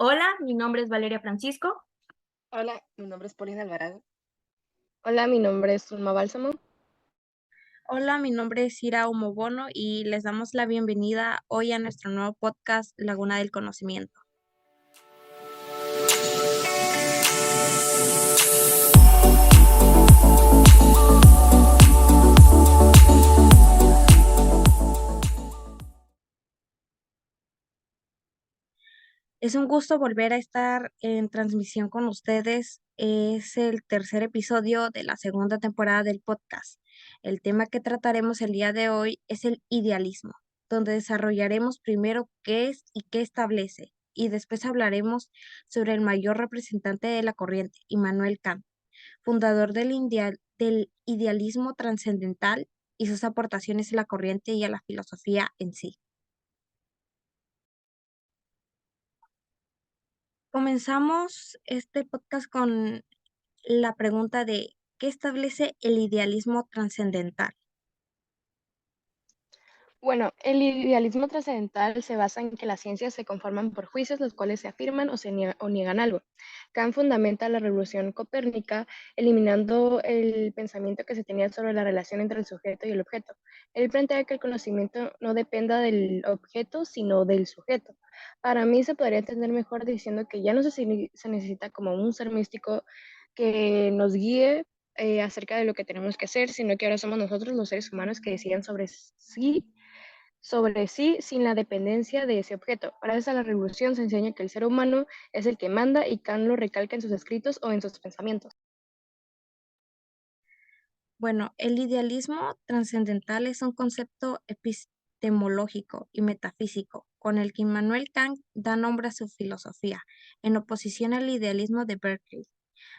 Hola, mi nombre es Valeria Francisco. Hola, mi nombre es Paulina Alvarado. Hola, mi nombre es Zulma Bálsamo. Hola, mi nombre es Ira Omobono y les damos la bienvenida hoy a nuestro nuevo podcast Laguna del Conocimiento. Es un gusto volver a estar en transmisión con ustedes. Es el tercer episodio de la segunda temporada del podcast. El tema que trataremos el día de hoy es el idealismo, donde desarrollaremos primero qué es y qué establece, y después hablaremos sobre el mayor representante de la corriente, Immanuel Kant, fundador del idealismo trascendental y sus aportaciones a la corriente y a la filosofía en sí. Comenzamos este podcast con la pregunta de ¿qué establece el idealismo trascendental? Bueno, el idealismo trascendental se basa en que las ciencias se conforman por juicios los cuales se afirman o niegan algo. Kant fundamenta la revolución copérnica eliminando el pensamiento que se tenía sobre la relación entre el sujeto y el objeto. Él plantea que el conocimiento no dependa del objeto, sino del sujeto. Para mí se podría entender mejor diciendo que ya no se necesita como un ser místico que nos guíe acerca de lo que tenemos que hacer, sino que ahora somos nosotros los seres humanos que deciden sobre sí sin la dependencia de ese objeto. Gracias a la revolución se enseña que el ser humano es el que manda y Kant lo recalca en sus escritos o en sus pensamientos. Bueno, el idealismo trascendental es un concepto epistemológico y metafísico con el que Immanuel Kant da nombre a su filosofía, en oposición al idealismo de Berkeley.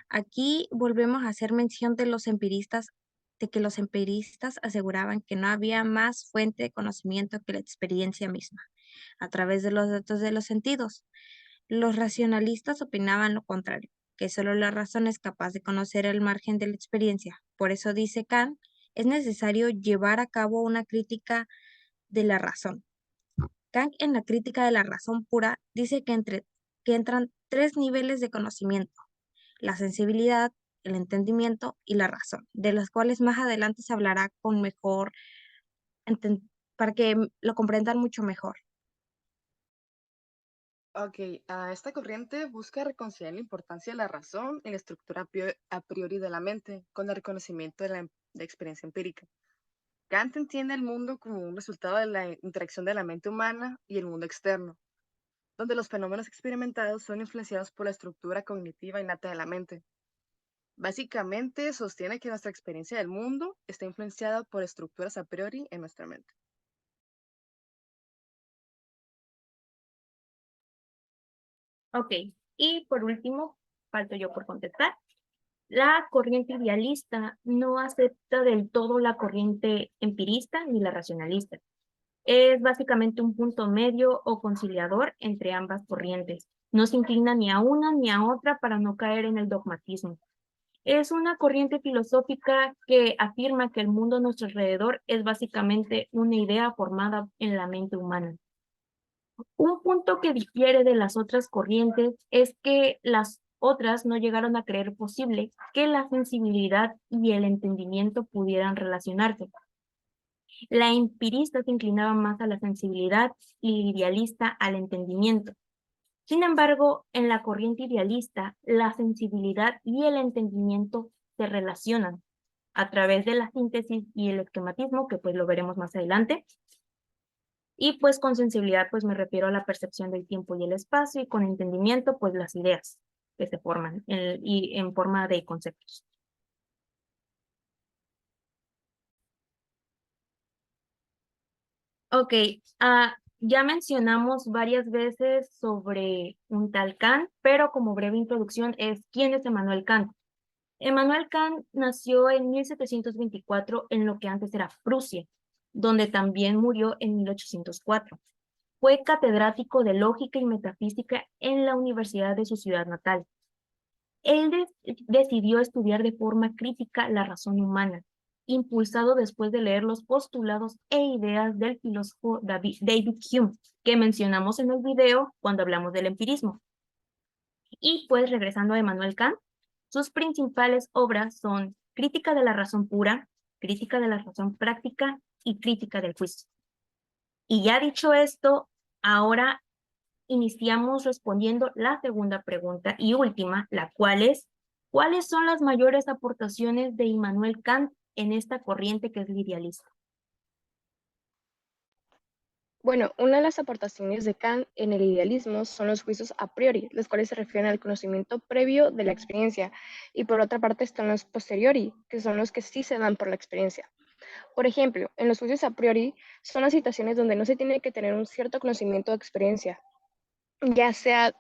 Aquí volvemos a hacer mención de que los empiristas aseguraban que no había más fuente de conocimiento que la experiencia misma, a través de los datos de los sentidos. Los racionalistas opinaban lo contrario, que solo la razón es capaz de conocer el margen de la experiencia. Por eso dice Kant, es necesario llevar a cabo una crítica de la razón. Kant en la crítica de la razón pura dice que entran tres niveles de conocimiento: la sensibilidad, el entendimiento y la razón, de las cuales más adelante se hablará con mejor, para que lo comprendan mucho mejor. Ok, esta corriente busca reconciliar la importancia de la razón y la estructura a priori de la mente con el reconocimiento de la experiencia empírica. Kant entiende el mundo como un resultado de la interacción de la mente humana y el mundo externo, donde los fenómenos experimentados son influenciados por la estructura cognitiva innata de la mente. Básicamente sostiene que nuestra experiencia del mundo está influenciada por estructuras a priori en nuestra mente. Ok, y por último, falto yo por contestar. La corriente idealista no acepta del todo la corriente empirista ni la racionalista. Es básicamente un punto medio o conciliador entre ambas corrientes. No se inclina ni a una ni a otra para no caer en el dogmatismo. Es una corriente filosófica que afirma que el mundo a nuestro alrededor es básicamente una idea formada en la mente humana. Un punto que difiere de las otras corrientes es que las otras no llegaron a creer posible que la sensibilidad y el entendimiento pudieran relacionarse. La empirista se inclinaba más a la sensibilidad y la idealista al entendimiento. Sin embargo, en la corriente idealista, la sensibilidad y el entendimiento se relacionan a través de la síntesis y el esquematismo, que pues lo veremos más adelante. Y pues con sensibilidad pues me refiero a la percepción del tiempo y el espacio, y con entendimiento pues las ideas que se forman y en forma de conceptos. Ok, ya mencionamos varias veces sobre un tal Kant, pero como breve introducción es ¿quién es Emmanuel Kant? Emmanuel Kant nació en 1724 en lo que antes era Prusia, donde también murió en 1804. Fue catedrático de lógica y metafísica en la universidad de su ciudad natal. Él decidió estudiar de forma crítica la razón humana, impulsado después de leer los postulados e ideas del filósofo David Hume, que mencionamos en el video cuando hablamos del empirismo. Y pues regresando a Immanuel Kant, sus principales obras son Crítica de la razón pura, Crítica de la razón práctica y Crítica del juicio. Y ya dicho esto, ahora iniciamos respondiendo la segunda pregunta y última, la cual es, ¿cuáles son las mayores aportaciones de Immanuel Kant en esta corriente que es el idealista? Bueno, una de las aportaciones de Kant en el idealismo son los juicios a priori, los cuales se refieren al conocimiento previo de la experiencia, y por otra parte están los posteriori, que son los que sí se dan por la experiencia. Por ejemplo, en los juicios a priori son las situaciones donde no se tiene que tener un cierto conocimiento o experiencia, ya sea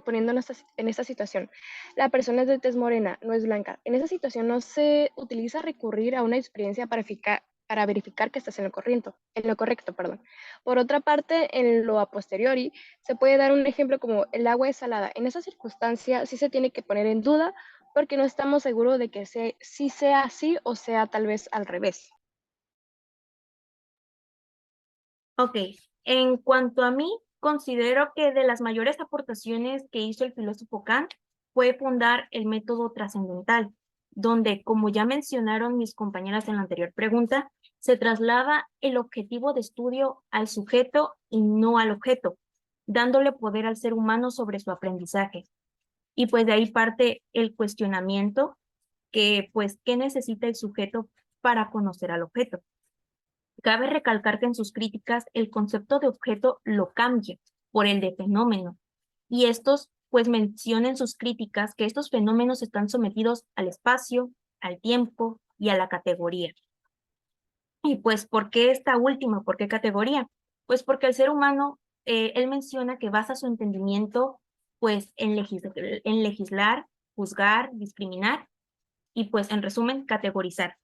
poniendo en esta situación, la persona es de tez morena, no es blanca. En esa situación no se utiliza recurrir a una experiencia para verificar que estás en lo correcto, perdón. Por otra parte, en lo a posteriori, se puede dar un ejemplo como el agua es salada. En esa circunstancia sí se tiene que poner en duda porque no estamos seguros de que sí sea así o sea tal vez al revés. Ok, en cuanto a mí, considero que de las mayores aportaciones que hizo el filósofo Kant fue fundar el método trascendental, donde, como ya mencionaron mis compañeras en la anterior pregunta, se traslada el objetivo de estudio al sujeto y no al objeto, dándole poder al ser humano sobre su aprendizaje. Y pues de ahí parte el cuestionamiento que, pues, ¿qué necesita el sujeto para conocer al objeto? Cabe recalcar que en sus críticas el concepto de objeto lo cambia por el de fenómeno, y estos pues mencionan en sus críticas que estos fenómenos están sometidos al espacio, al tiempo y a la categoría. Y pues, ¿por qué esta última? ¿Por qué categoría? Pues porque el ser humano, él menciona que basa su entendimiento pues en legislar, juzgar, discriminar y pues en resumen, categorizar.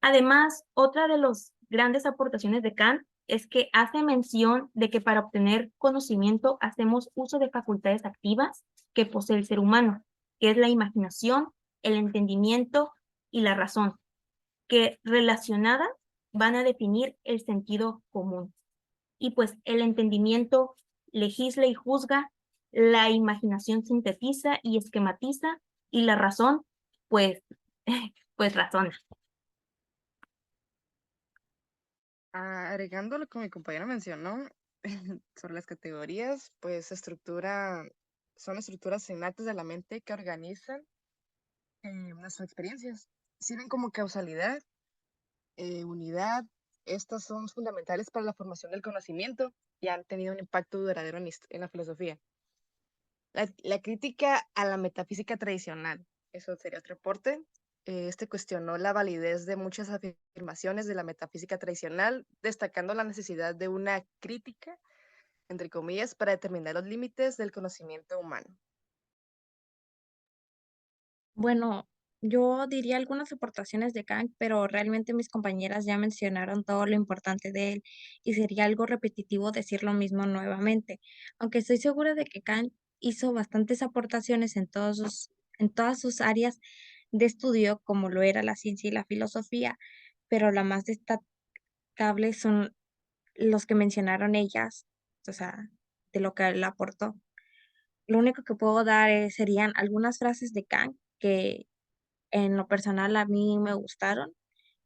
Además, otra de las grandes aportaciones de Kant es que hace mención de que para obtener conocimiento hacemos uso de facultades activas que posee el ser humano, que es la imaginación, el entendimiento y la razón, que relacionadas van a definir el sentido común. Y pues el entendimiento legisla y juzga, la imaginación sintetiza y esquematiza y la razón, pues, pues razona. Agregando lo que mi compañera mencionó sobre las categorías, pues son estructuras innatas de la mente que organizan nuestras experiencias. Sirven como causalidad, unidad. Estas son fundamentales para la formación del conocimiento y han tenido un impacto duradero en la filosofía. La crítica a la metafísica tradicional, eso sería otro aporte. Este cuestionó la validez de muchas afirmaciones de la metafísica tradicional, destacando la necesidad de una crítica, entre comillas, para determinar los límites del conocimiento humano. Bueno, yo diría algunas aportaciones de Kant, pero realmente mis compañeras ya mencionaron todo lo importante de él y sería algo repetitivo decir lo mismo nuevamente, aunque estoy segura de que Kant hizo bastantes aportaciones en todas sus áreas de estudio, como lo era la ciencia y la filosofía, pero la más destacable son los que mencionaron ellas, o sea, de lo que él aportó. Lo único que puedo dar serían algunas frases de Kant que en lo personal a mí me gustaron,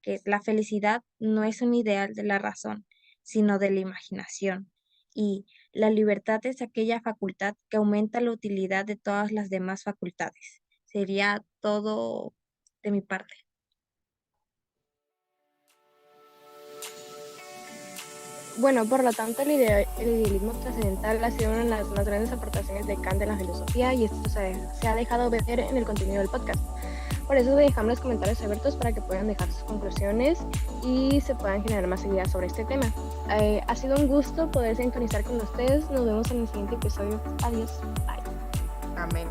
que es la felicidad no es un ideal de la razón, sino de la imaginación. Y la libertad es aquella facultad que aumenta la utilidad de todas las demás facultades. Sería todo de mi parte. Bueno, por lo tanto, el idealismo trascendental ha sido una de las más grandes aportaciones de Kant en la filosofía y esto se ha dejado ver en el contenido del podcast. Por eso dejamos los comentarios abiertos para que puedan dejar sus conclusiones y se puedan generar más ideas sobre este tema. Ha sido un gusto poder sintonizar con ustedes. Nos vemos en el siguiente episodio. Adiós. Bye. Amén.